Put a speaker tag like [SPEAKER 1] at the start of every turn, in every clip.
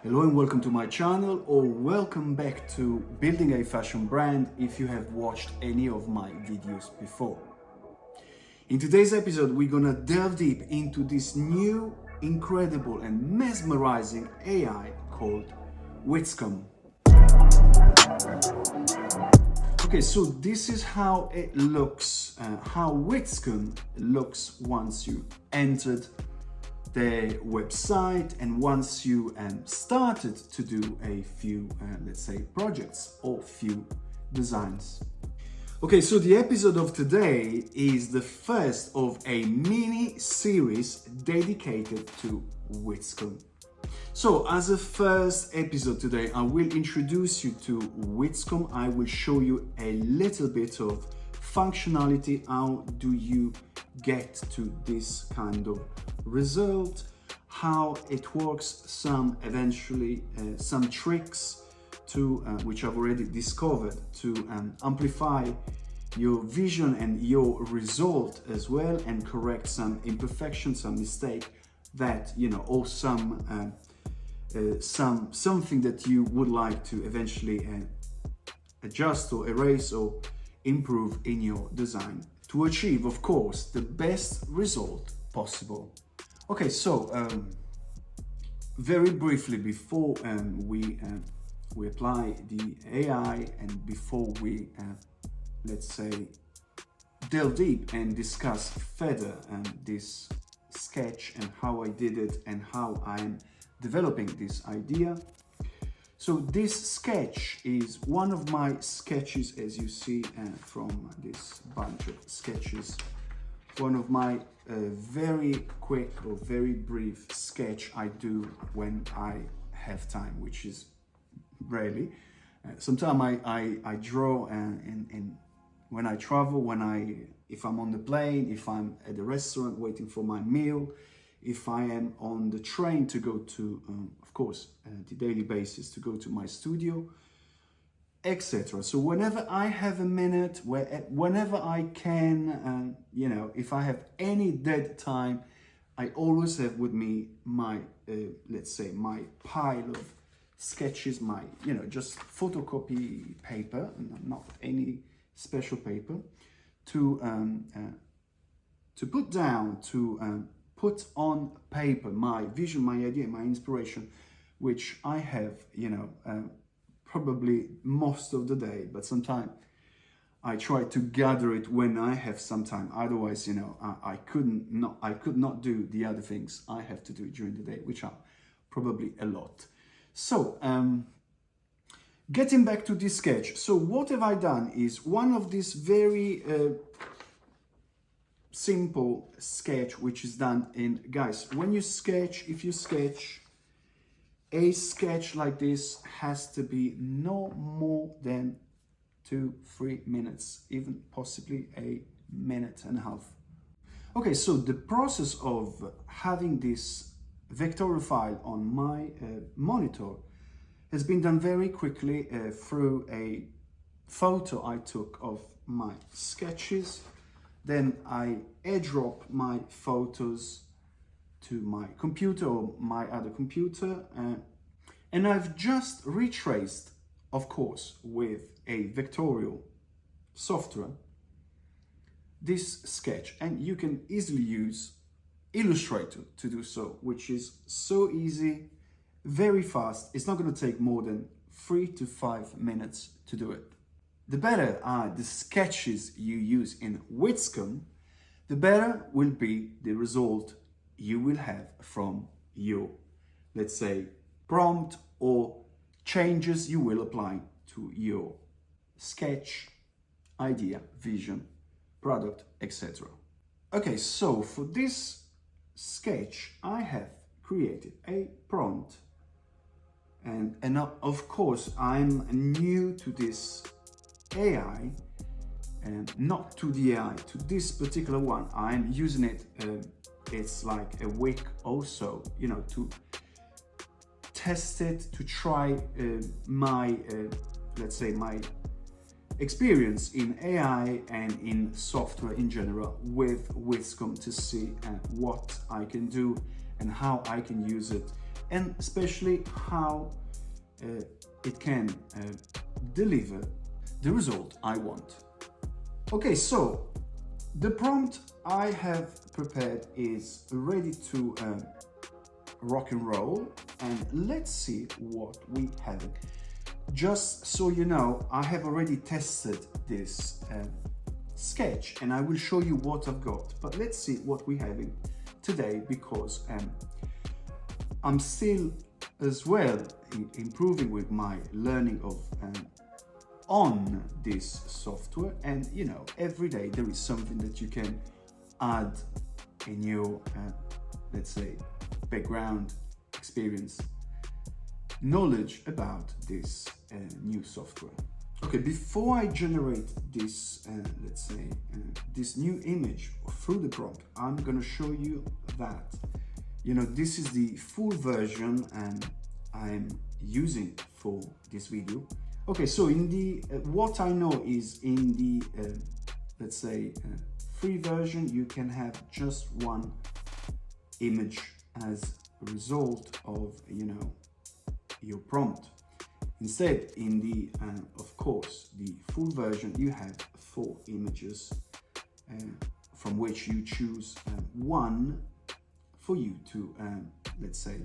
[SPEAKER 1] Hello and welcome to my channel, or welcome back to Building a Fashion Brand if you have watched any of my videos before. In today's episode, we're gonna delve deep into this new, incredible and mesmerizing AI called Vizcom. Okay, so this is how it looks, how Vizcom looks once you entered the website and once you started to do a few, let's say, projects or few designs. Okay, so the episode of today is the first of a mini series dedicated to Vizcom. So as a first episode today, I will introduce you to Vizcom. I will show you a little bit of functionality. How do you get to this kind of result, how it works, some tricks to which I've already discovered to amplify your vision and your result as well, and correct some imperfections, some mistake that or something that you would like to eventually adjust or erase or improve in your design to achieve, of course, the best result possible. Okay, so very briefly, before we apply the AI and before we let's say delve deep and discuss further this sketch and how I did it and how I'm developing this idea. So this sketch is one of my sketches, as you see from this bunch of sketches, one of my very quick or very brief sketch I do when I have time, which is rarely. Sometimes I draw when I travel, if I'm on the plane, if I'm at the restaurant waiting for my meal, if I am on the train to go to, of course, the daily basis to go to my studio, etc. So whenever I have a minute, whenever I can, if I have any dead time, I always have with me my, let's say, my pile of sketches, my, just photocopy paper, not any special paper, to put down, to put on paper my vision, my idea, my inspiration, which I have, probably most of the day, but sometimes I try to gather it when I have some time. Otherwise, I could not do the other things I have to do during the day, which are probably a lot. So, getting back to this sketch. So what have I done is one of these very simple sketch, which is done in, guys, when you sketch, if you sketch, a sketch like this has to be no more than 2-3 minutes, even possibly a minute and a half. Okay, so the process of having this vectorial file on my monitor has been done very quickly through a photo I took of my sketches. Then I airdrop my photos to my computer or my other computer, and I've just retraced, of course, with a vectorial software, this sketch, and you can easily use Illustrator to do so, which is so easy, very fast. It's not going to take more than 3 to 5 minutes to do it. The better are the sketches you use in Vizcom, the better will be the result you will have from your, let's say, prompt or changes you will apply to your sketch, idea, vision, product, etc. Okay, so for this sketch, I have created a prompt, and of course, I'm new to this AI, and not to the AI, to this particular one. I'm using it, it's like a week or so, to test it, to try my, let's say, my experience in AI and in software in general with Vizcom, to see what I can do and how I can use it and especially how it can deliver the result I want. Okay, so the prompt I have prepared is ready to rock and roll, and let's see what we have. Just so you know, I have already tested this sketch and I will show you what I've got, but let's see what we're having today, because I'm still as well improving with my learning of on this software, and you know, every day there is something that you can add in your let's say background experience, knowledge about this new software. Okay, before I generate this let's say this new image through the prompt, I'm gonna show you that, you know, this is the full version and I'm using for this video. Okay, so in the what I know is in the let's say free version, you can have just one image as a result of, you know, your prompt. Instead, in the of course the full version, you have 4 images from which you choose one for you to let's say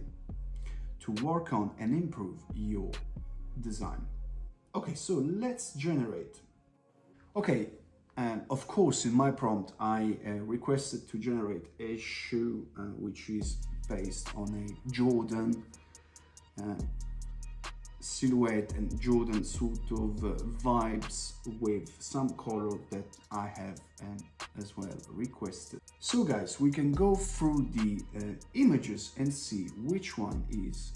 [SPEAKER 1] to work on and improve your design. Okay, so let's generate. Okay, of course in my prompt I requested to generate a shoe which is based on a Jordan silhouette and Jordan sort of vibes with some color that I have as well requested. So guys, we can go through the images and see which one is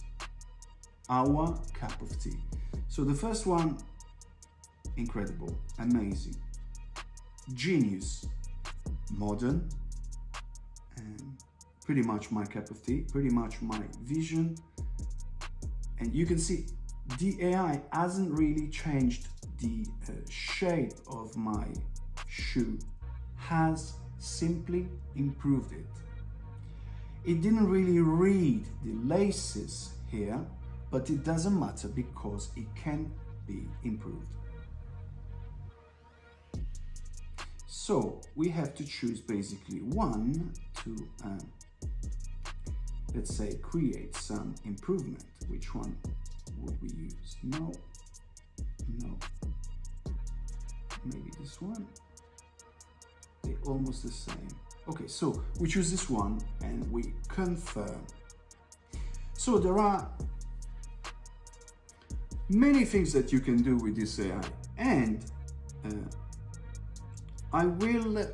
[SPEAKER 1] our cup of tea. So the first one, incredible, amazing, genius, modern, and pretty much my cup of tea, pretty much my vision. And you can see the AI hasn't really changed the shape of my shoe, has simply improved it. It didn't really read the laces here, but it doesn't matter because it can be improved. So we have to choose basically one to let's say create some improvement. Which one would we use? No, maybe this one. They're almost the same. Okay, so we choose this one and we confirm. So there are many things that you can do with this AI, and I will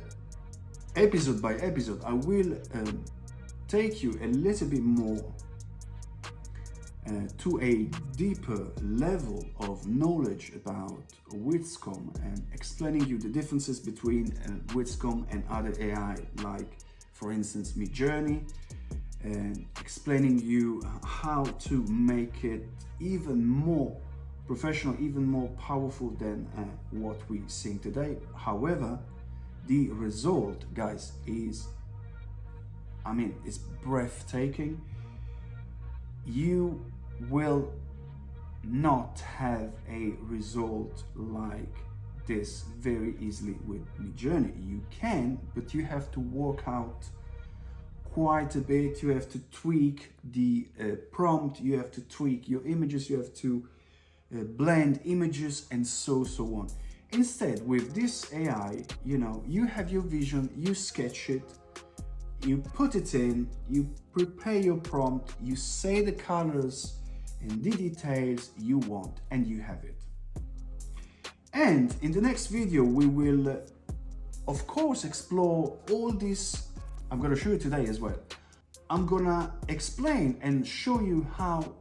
[SPEAKER 1] episode by episode I will take you a little bit more to a deeper level of knowledge about Vizcom and explaining you the differences between Vizcom and other AI, like for instance Midjourney, and explaining you how to make it even more professional, even more powerful than what we see today. However, the result, guys, is, I mean, it's breathtaking. You will not have a result like this very easily with Midjourney. You can, but you have to work out quite a bit. You have to tweak the prompt, you have to tweak your images, you have to blend images, and so on. Instead, with this AI, you know, you have your vision, you sketch it, you put it in, you prepare your prompt, you say the colors and the details you want, and you have it. And in the next video, we will, of course, explore all this. I'm gonna show you today as well. I'm gonna explain and show you how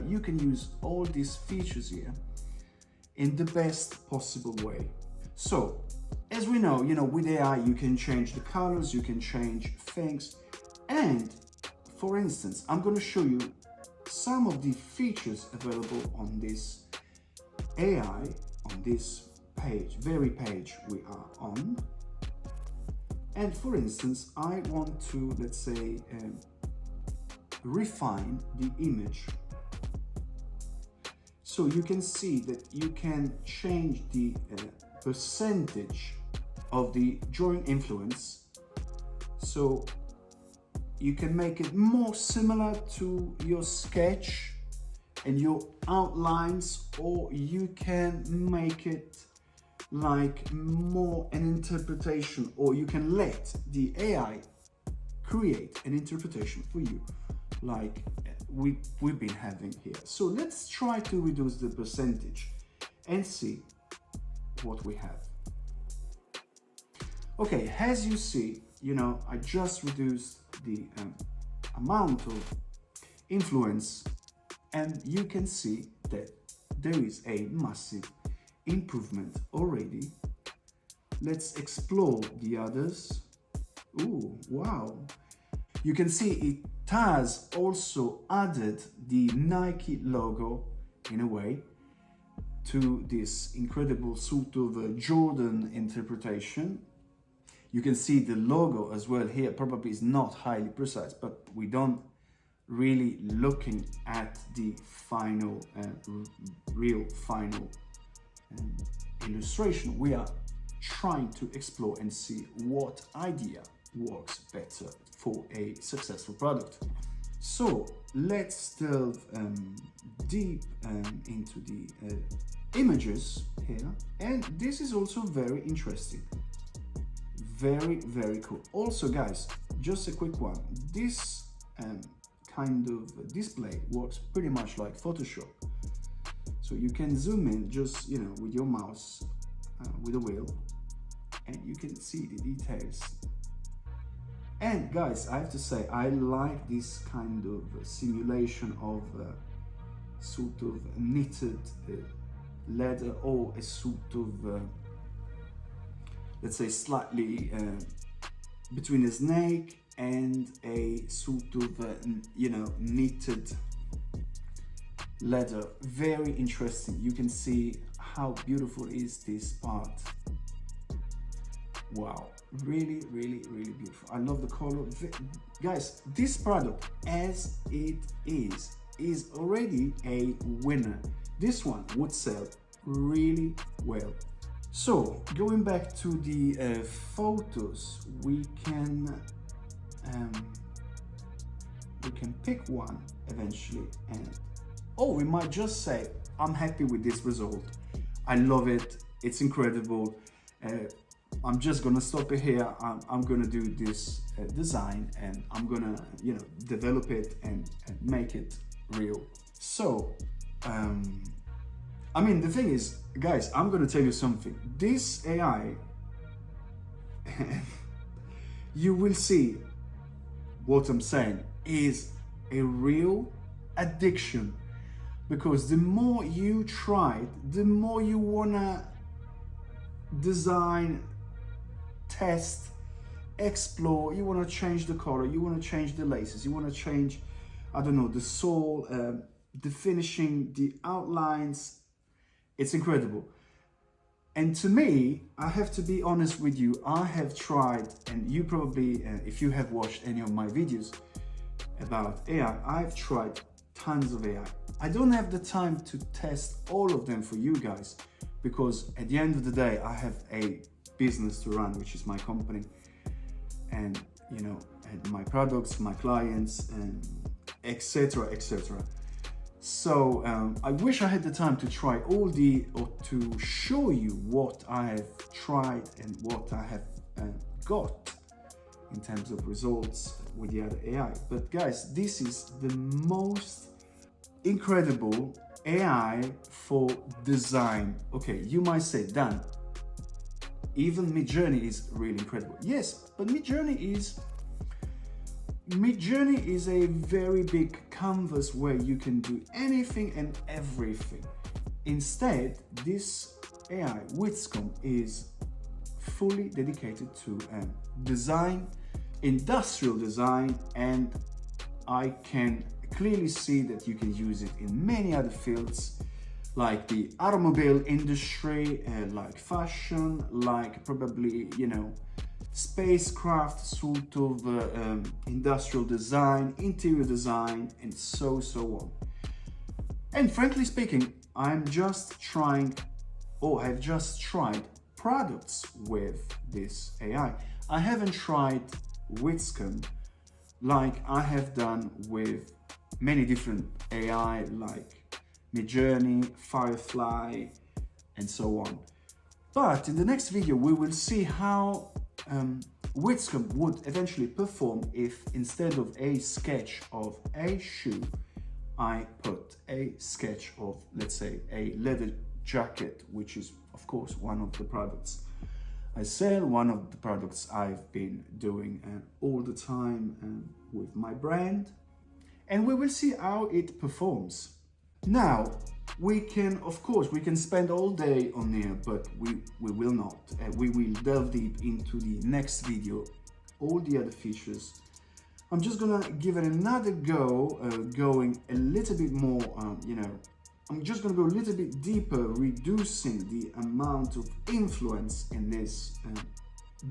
[SPEAKER 1] you can use all these features here in the best possible way. So, as we know, you know, with AI, you can change the colors, you can change things. And for instance, I'm going to show you some of the features available on this AI, on this page, very page we are on. And for instance, I want to, let's say, refine the image. So you can see that you can change the percentage of the drawing influence. So you can make it more similar to your sketch and your outlines, or you can make it like more an interpretation, or you can let the AI create an interpretation for you, like we've been having here. So let's try to reduce the percentage and see what we have. Okay, as you see, I just reduced the amount of influence, and you can see that there is a massive improvement already. Let's explore the others. Ooh, wow. You can see it has also added the Nike logo in a way to this incredible sort of Jordan interpretation. You can see the logo as well here. Probably is not highly precise, but we don't really looking at the final, real final illustration. We are trying to explore and see what idea works better for a successful product. So let's delve deep into the images here, and this is also very interesting. Very, very cool. Also, guys, just a quick one. This kind of display works pretty much like Photoshop. So you can zoom in just, with your mouse, with a wheel, and you can see the details. And guys, I have to say, I like this kind of simulation of sort of knitted leather, or a sort of let's say slightly between a snake and a sort of knitted leather. Very interesting. You can see how beautiful is this part. Wow, really, really, really beautiful. I love the color. Guys, this product as it is already a winner. This one would sell really well. So going back to the photos, we can pick one eventually, and we might just say, I'm happy with this result. I love it. It's incredible. I'm just gonna stop it here. I'm gonna do this design, and I'm gonna develop it and make it real. So the thing is, guys, I'm gonna tell you something. This AI, you will see what I'm saying is a real addiction, because the more you try it, the more you wanna design, test, explore. You wanna change the color, you wanna change the laces, you wanna change, I don't know, the sole, the finishing, the outlines. It's incredible. And to me, I have to be honest with you, I have tried, and you probably, if you have watched any of my videos about AI, I've tried tons of AI. I don't have the time to test all of them for you guys, because at the end of the day, I have a business to run, which is my company, and and my products, my clients, and etc., etc. So I wish I had the time to try or to show you what I have tried and what I have got in terms of results with the other AI. But guys, this is the most incredible AI for design. Okay, you might say, Dan, even Midjourney is really incredible. Yes, but Midjourney is a very big canvas where you can do anything and everything. Instead, this AI, Vizcom, is fully dedicated to design, industrial design, and I can clearly see that you can use it in many other fields, like the automobile industry, like fashion, like probably, spacecraft sort of industrial design, interior design, and so on. And frankly speaking, I'm just trying, or I've just tried products with this AI. I haven't tried Vizcom like I have done with many different AI like Midjourney, Firefly, and so on. But in the next video, we will see how Vizcom would eventually perform if instead of a sketch of a shoe, I put a sketch of, let's say, a leather jacket, which is, of course, one of the products I sell, one of the products I've been doing all the time with my brand. And we will see how it performs. Now, we can, of course, we can spend all day on here, but we will not. We will delve deep into the next video, all the other features. I'm just gonna give it another go, going a little bit more, I'm just gonna go a little bit deeper, reducing the amount of influence in this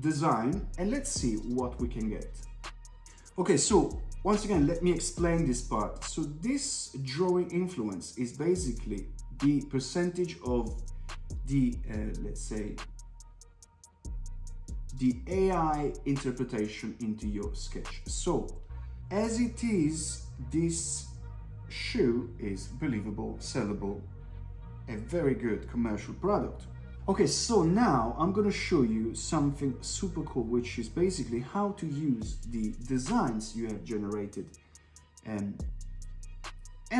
[SPEAKER 1] design, and let's see what we can get. Okay, so once again, let me explain this part. So this drawing influence is basically the percentage of the, let's say, the AI interpretation into your sketch. So as it is, this shoe is believable, sellable, a very good commercial product. Okay, so now I'm gonna show you something super cool, which is basically how to use the designs you have generated and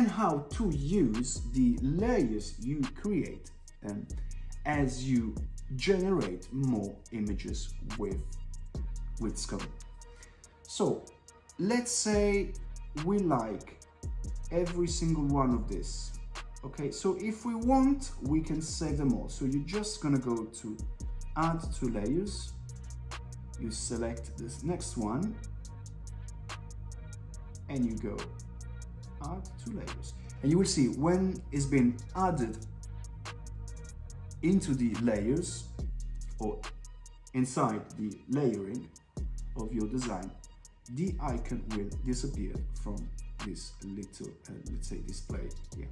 [SPEAKER 1] how to use the layers you create as you generate more images with Vizcom. So let's say we like every single one of this. Okay, so if we want, we can save them all. So you're just gonna go to add to layers, you select this next one, and you go add to layers. And you will see when it's been added into the layers or inside the layering of your design, the icon will disappear from this little, let's say, display here.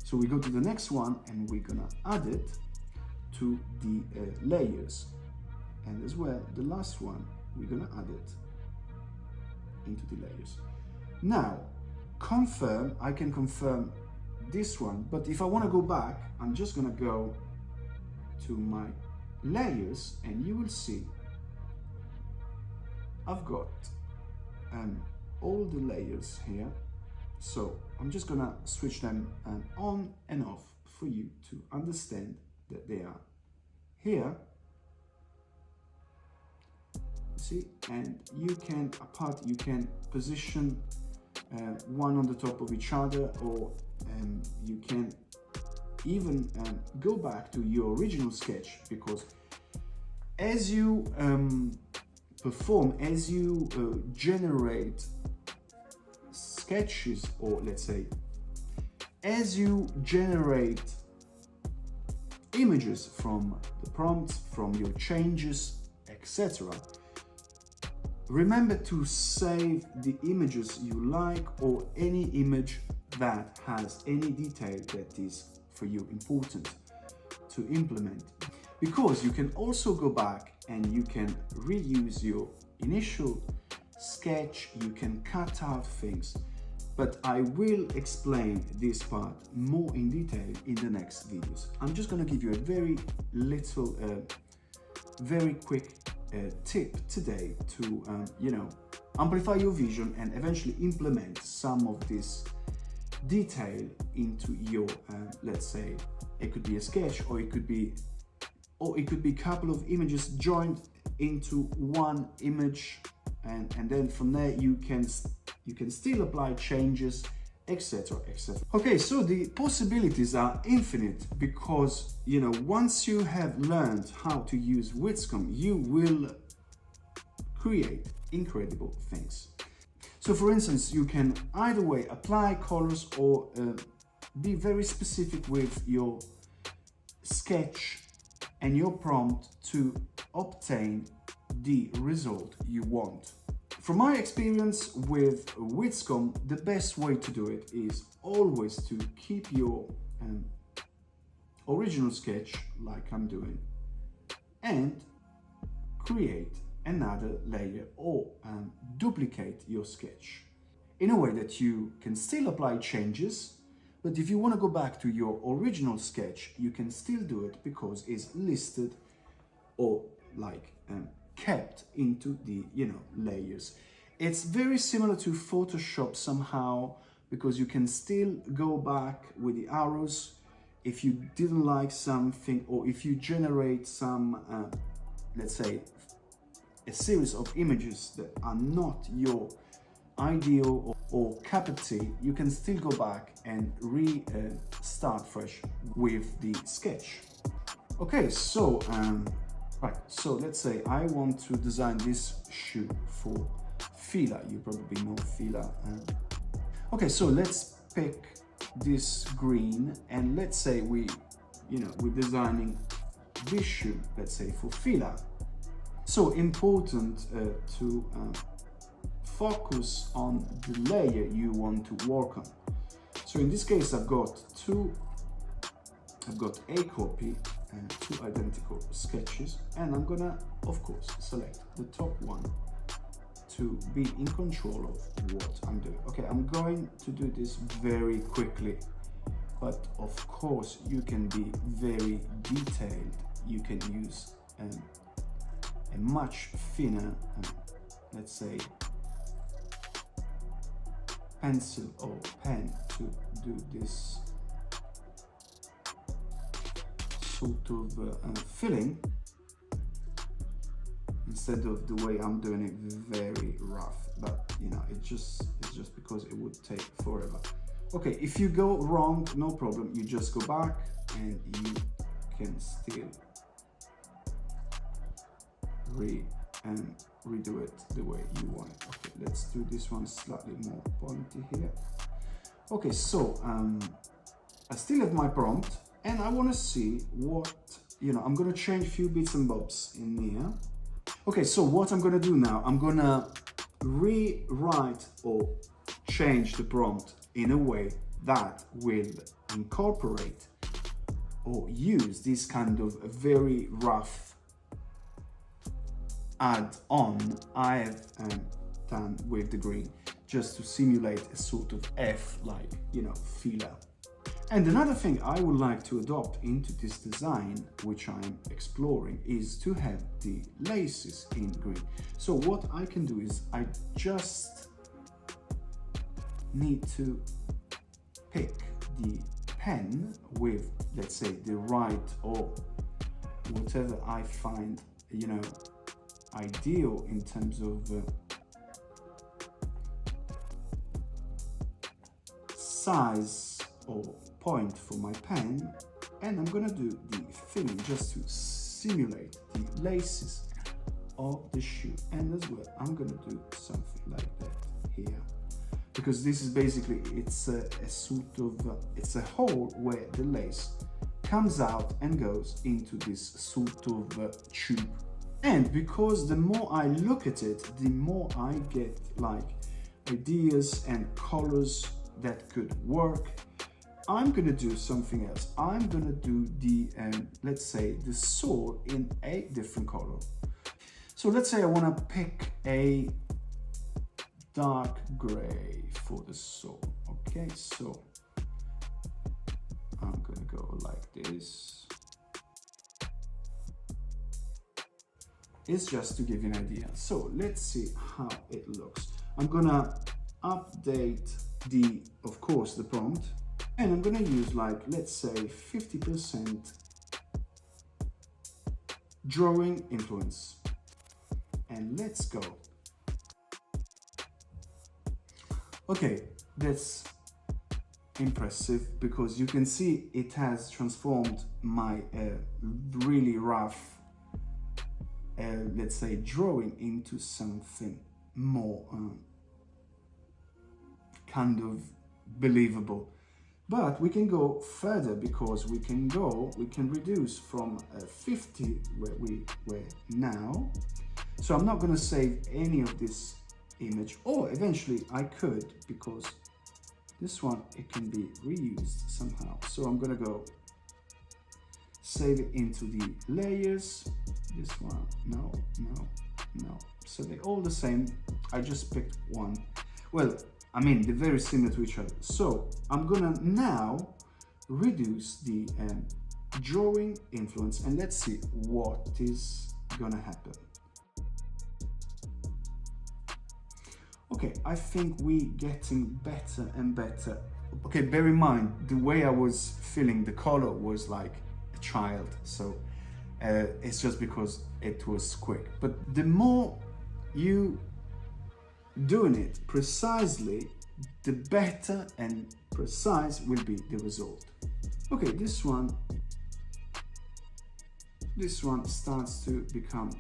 [SPEAKER 1] So we go to the next one and we're gonna add it to the layers. And as well, the last one, we're gonna add it into the layers. Now, confirm, I can confirm this one, but if I wanna go back, I'm just gonna go to my layers and you will see I've got all the layers here. So I'm just gonna switch them on and off for you to understand that they are here. See, and you can position one on the top of each other, or you can even go back to your original sketch, because as you perform, as you generate sketches, or let's say as you generate images from the prompts, from your changes, etc., remember to save the images you like, or any image that has any detail that is for you important to implement, because you can also go back and you can reuse your initial sketch, you can cut out things. But I will explain this part more in detail in the next videos. I'm just going to give you a very little, very quick tip today to, amplify your vision and eventually implement some of this detail into your, let's say, it could be a sketch, or it could be a couple of images joined into one image, and then from there you can still apply changes, etc., etc. Okay, so the possibilities are infinite, because once you have learned how to use Vizcom, you will create incredible things. So for instance, you can either way apply colors, or be very specific with your sketch and your prompt to obtain the result you want. From my experience with Vizcom, the best way to do it is always to keep your original sketch like I'm doing and create another layer or duplicate your sketch in a way that you can still apply changes, but if you want to go back to your original sketch, you can still do it because it's listed or like kept into the layers. It's very similar to Photoshop somehow, because you can still go back with the arrows if you didn't like something, or if you generate some let's say a series of images that are not your ideal or cup of tea, you can still go back and start fresh with the sketch. Okay, so right, so let's say I want to design this shoe for Fila. You probably know Fila. Okay, so let's pick this green, and let's say we're designing this shoe, let's say for Fila. So important to focus on the layer you want to work on. So in this case, I've got a copy and two identical sketches, and I'm gonna, of course, select the top one to be in control of what I'm doing. Okay, I'm going to do this very quickly, but of course you can be very detailed. You can use a much thinner, let's say, pencil or pen to do this sort of filling, instead of the way I'm doing it, very rough. But it's just because it would take forever. Okay, if you go wrong, no problem, you just go back and you can still redo it the way you want it. Okay, let's do this one slightly more pointy here. Okay, so I still have my prompt, and I want to see what, I'm going to change a few bits and bobs in here. Okay, so what I'm going to do now, I'm going to rewrite or change the prompt in a way that will incorporate or use this kind of very rough add-on I have done with the green, just to simulate a sort of F, like, Fila. And another thing I would like to adopt into this design, which I'm exploring, is to have the laces in green. So what I can do is I just need to pick the pen with, let's say, the right or whatever I find, ideal in terms of size or point for my pen, and I'm gonna do the filling just to simulate the laces of the shoe. And as well, I'm gonna do something like that here, because this is basically, it's a sort of it's a hole where the lace comes out and goes into this sort of tube. And because the more I look at it, the more I get like ideas and colors that could work, I'm gonna do something else. I'm gonna do the, let's say, the sole in a different color. So let's say I wanna pick a dark gray for the sole. Okay, so I'm gonna go like this. It's just to give you an idea. So let's see how it looks. I'm gonna update of course, the prompt, and I'm gonna use, like, let's say 50% drawing influence, and let's go. Okay, that's impressive, because you can see it has transformed my really rough let's say drawing into something more kind of believable. But we can go further, because we can reduce from 50, where we were now, So I'm not gonna save any of this image, or eventually I could, because this one, it can be reused somehow. So I'm gonna go save it into the layers. This one, no. So they're all the same. I just picked one. Well, I mean, they're very similar to each other. So I'm gonna now reduce the drawing influence, and let's see what is gonna happen. Okay, I think we're getting better and better. Okay, bear in mind, the way I was feeling the color was like a child, so it's just because it was quick. But the more you doing it precisely, the better and precise will be the result. Okay, this one starts to become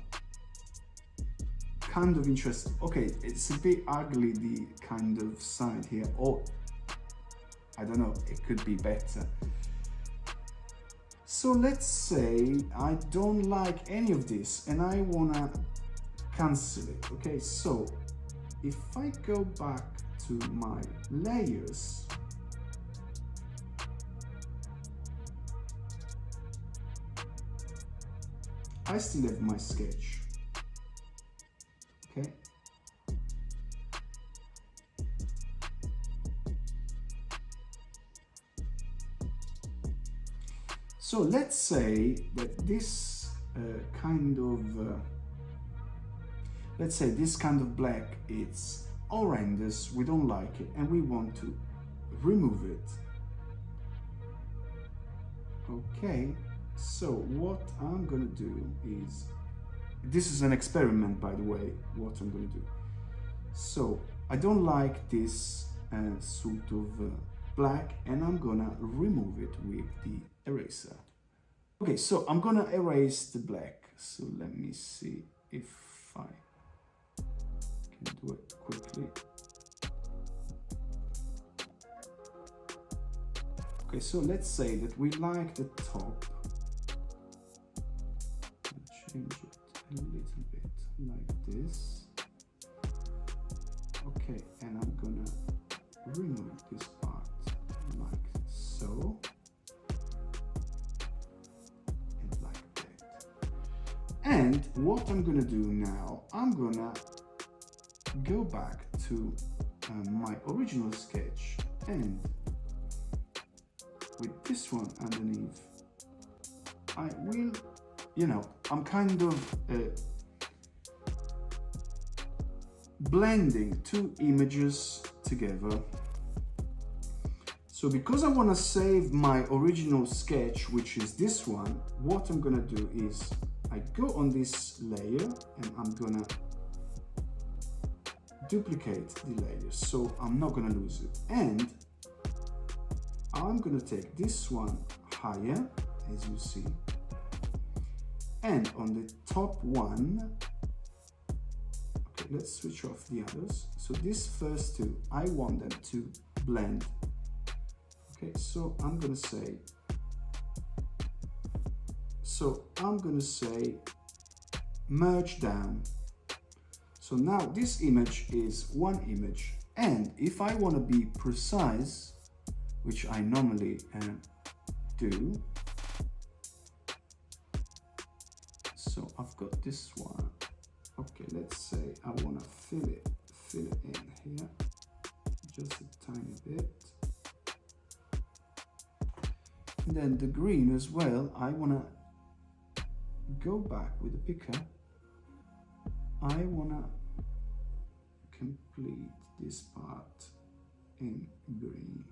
[SPEAKER 1] kind of interesting. Okay, it's a bit ugly, the kind of side here, or I don't know, it could be better. So let's say I don't like any of this and I wanna cancel it. Okay, so if I go back to my layers, I still have my sketch. Okay. So let's say that this let's say this kind of black, it's horrendous, we don't like it, and we want to remove it. Okay, so what I'm gonna do is, this is an experiment, by the way, what I'm gonna do. So I don't like this sort of black, and I'm gonna remove it with the eraser. Okay, so I'm gonna erase the black. So let me see if I can do it quickly. Okay, so let's say that we like the top. I'll change it a little bit like this. Okay, and I'm gonna remove this part like so. And like that. And what I'm gonna do now, I'm gonna go back to my original sketch, and with this one underneath, I will, you know, I'm kind of blending two images together. So because I want to save my original sketch, which is this one, what I'm gonna do is I go on this layer and I'm gonna duplicate the layers, so I'm not gonna lose it. And I'm gonna take this one higher, as you see, and on the top one, okay, let's switch off the others. So these first two, I want them to blend. Okay, so I'm gonna say merge down. So now this image is one image, and if I want to be precise, which I normally do, so I've got this one. Okay, let's say I want to fill it in here, just a tiny bit. And then the green as well, I want to go back with the picker. I want to complete this part in green.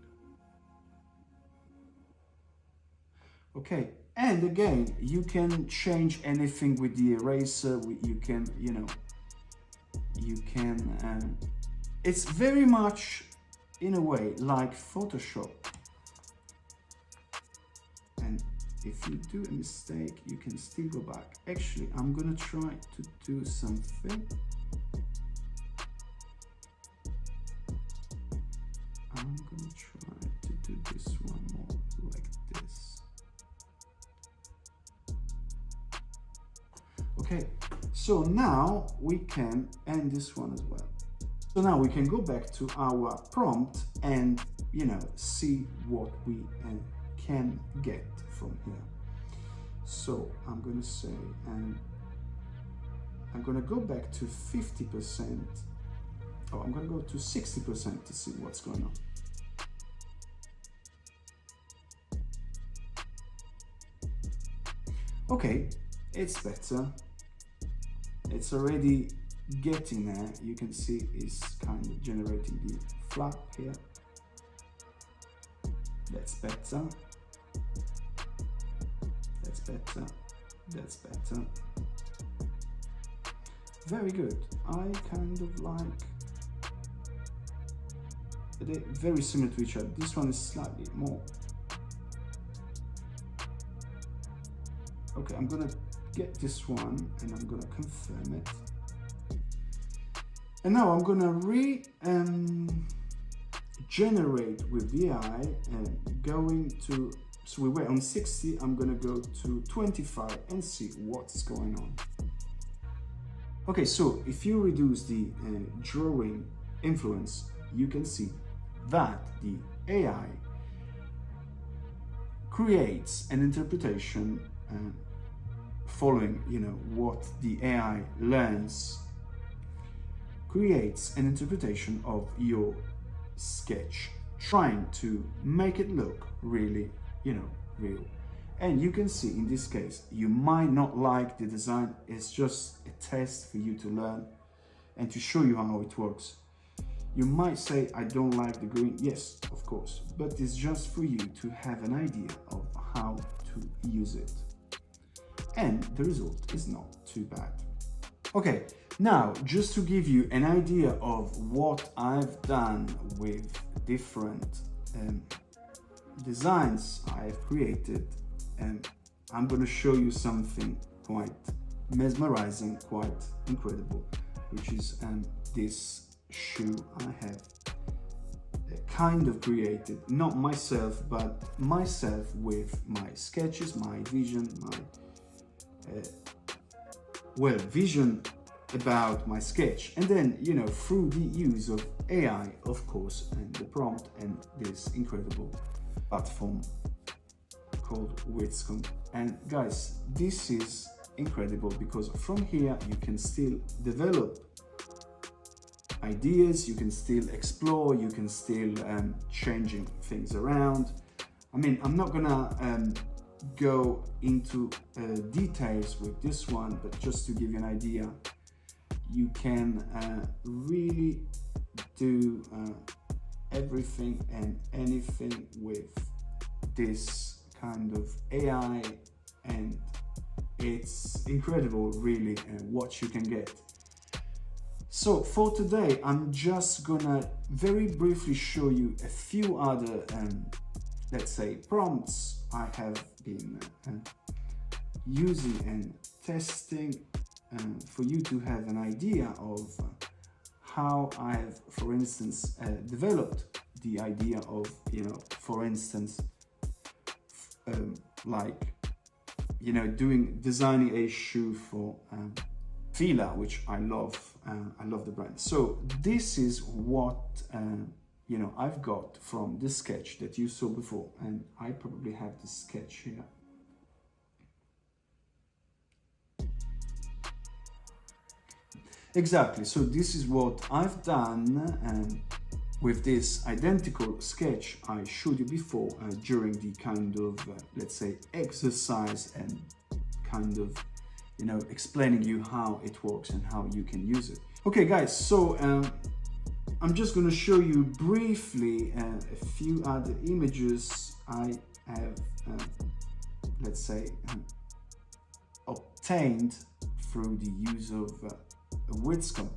[SPEAKER 1] Okay, and again, you can change anything with the eraser. You can, you know, it's very much, in a way, like Photoshop. And if you do a mistake, you can still go back. Actually, I'm gonna try to do something. I'm gonna try to do this one more like this. Okay, So now we can, and this one as well. So now we can go back to our prompt and, you know, see what we can get from here. So I'm going to say, I'm going to go back to 50%. Oh, I'm going to go to 60% to see what's going on. Okay, it's better. It's already getting there. You can see it's kind of generating the flap here. That's better. That's better. That's better. Very good. I kind of like they're very similar to each other. This one is slightly more. Okay, I'm gonna get this one and I'm gonna confirm it. And now I'm gonna generate with the AI and going to, so we were on 60, I'm gonna go to 25 and see what's going on. Okay, so if you reduce the drawing influence, you can see that the AI creates an interpretation following, you know, what the AI learns, creates an interpretation of your sketch, trying to make it look really, you know, real. And you can see in this case, you might not like the design. It's just a test for you to learn and to show you how it works. You might say, I don't like the green. Yes, of course, but it's just for you to have an idea of how to use it. And the result is not too bad. Okay, now just to give you an idea of what I've done with different designs I've created, I'm going to show you something quite mesmerizing, quite incredible, which is this shoe I have kind of created, not myself, but myself with my sketches, my vision, my vision about my sketch, and then, you know, through the use of AI, of course, and the prompt and this incredible platform called Vizcom. And guys, this is incredible because from here you can still develop ideas, you can still explore, you can still changing things around. I mean, I'm not gonna go into details with this one, but just to give you an idea, you can really do everything and anything with this kind of AI, and it's incredible really what you can get. So for today, I'm just gonna very briefly show you a few other let's say prompts I have been using and testing for you to have an idea of how I have, for instance, developed the idea of, you know, for instance, like, you know, designing a shoe for Fila, which I love the brand. So this is what you know, I've got from the sketch that you saw before, and I probably have the sketch here. Exactly, so this is what I've done with this identical sketch I showed you before during the kind of, let's say, exercise and kind of, you know, explaining you how it works and how you can use it. Okay guys, so I'm just going to show you briefly a few other images I have, let's say, obtained through the use of Vizcom.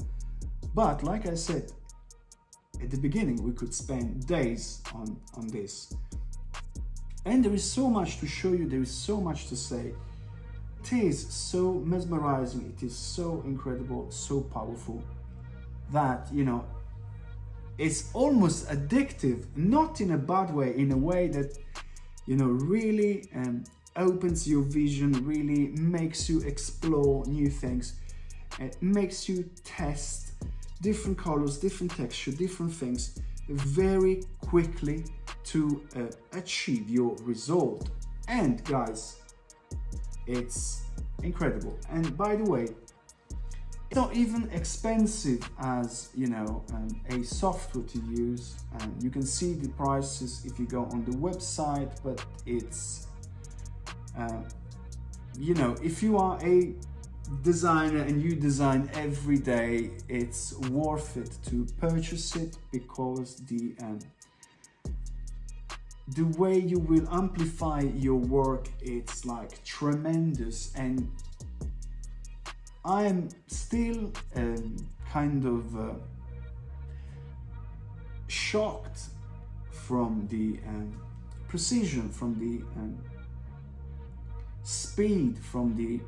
[SPEAKER 1] But like I said at the beginning, we could spend days on this. And there is so much to show you, there is so much to say. It is so mesmerizing, it is so incredible, so powerful that, you know, it's almost addictive, not in a bad way, in a way that, you know, really opens your vision, really makes you explore new things. It makes you test different colors, different texture, different things very quickly to achieve your result. And guys, it's incredible. And by the way, it's not even expensive as, you know, a software to use. You can see the prices if you go on the website, but it's, you know, if you are a designer and you design every day, it's worth it to purchase it, because the way you will amplify your work, it's like tremendous. And I am still kind of shocked from the precision, from the speed, from the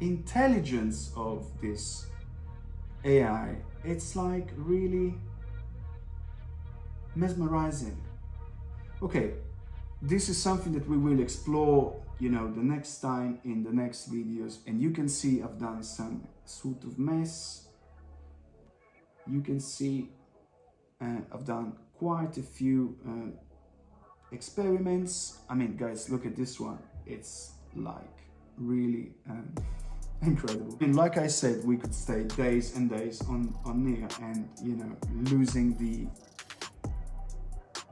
[SPEAKER 1] intelligence of this AI. It's like really mesmerizing. Okay, this is something that we will explore, you know, the next time in the next videos. And you can see I've done some sort of mess. You can see I've done quite a few experiments. I mean, guys, look at this one. It's like really incredible. And like I said, we could stay days and days on here, and, you know, losing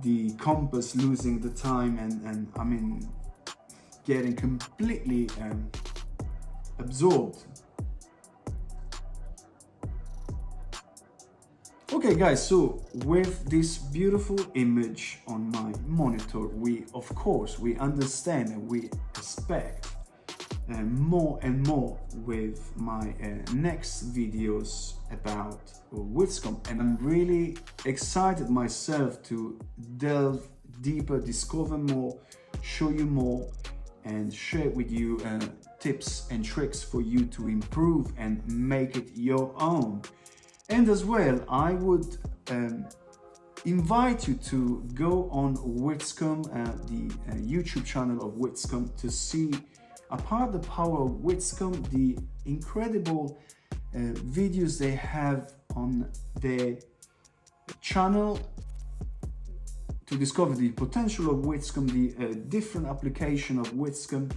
[SPEAKER 1] the compass, losing the time, and I mean, getting completely absorbed. Okay guys, so with this beautiful image on my monitor, we understand and we expect more and more with my next videos about Vizcom. And I'm really excited myself to delve deeper, discover more, show you more, and share with you tips and tricks for you to improve and make it your own. And as well, I would invite you to go on Vizcom, the YouTube channel of Vizcom, to see, apart the power of Vizcom, the incredible videos they have on their channel to discover the potential of Vizcom, the different application of Vizcom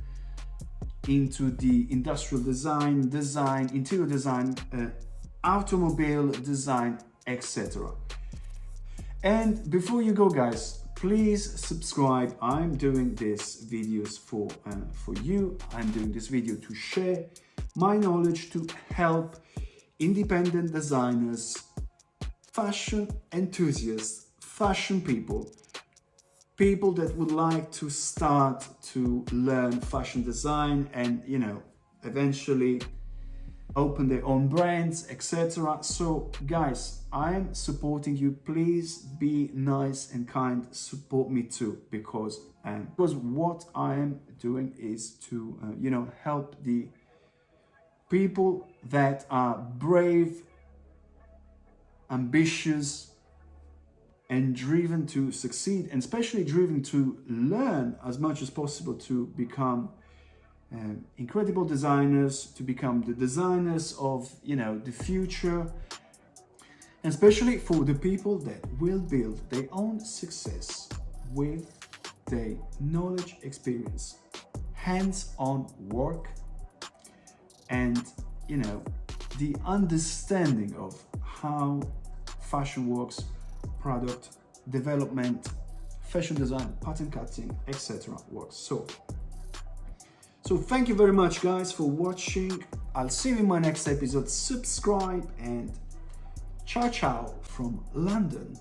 [SPEAKER 1] into the industrial design, interior design, automobile design, etc. And before you go, guys, please subscribe. I'm doing these videos for you. I'm doing this video to share my knowledge, to help independent designers, fashion enthusiasts, fashion people that would like to start to learn fashion design and, you know, eventually open their own brands, etc. So guys, I'm supporting you. Please be nice and kind, support me too, because what I am doing is to you know, help the people that are brave, ambitious, and driven to succeed, and especially driven to learn as much as possible to become incredible designers, to become the designers of, you know, the future, and especially for the people that will build their own success with their knowledge, experience, hands-on work, and, you know, the understanding of how fashion works, product development, fashion design, pattern cutting, etc. works. So thank you very much, guys, for watching. I'll see you in my next episode. Subscribe, and ciao ciao from London.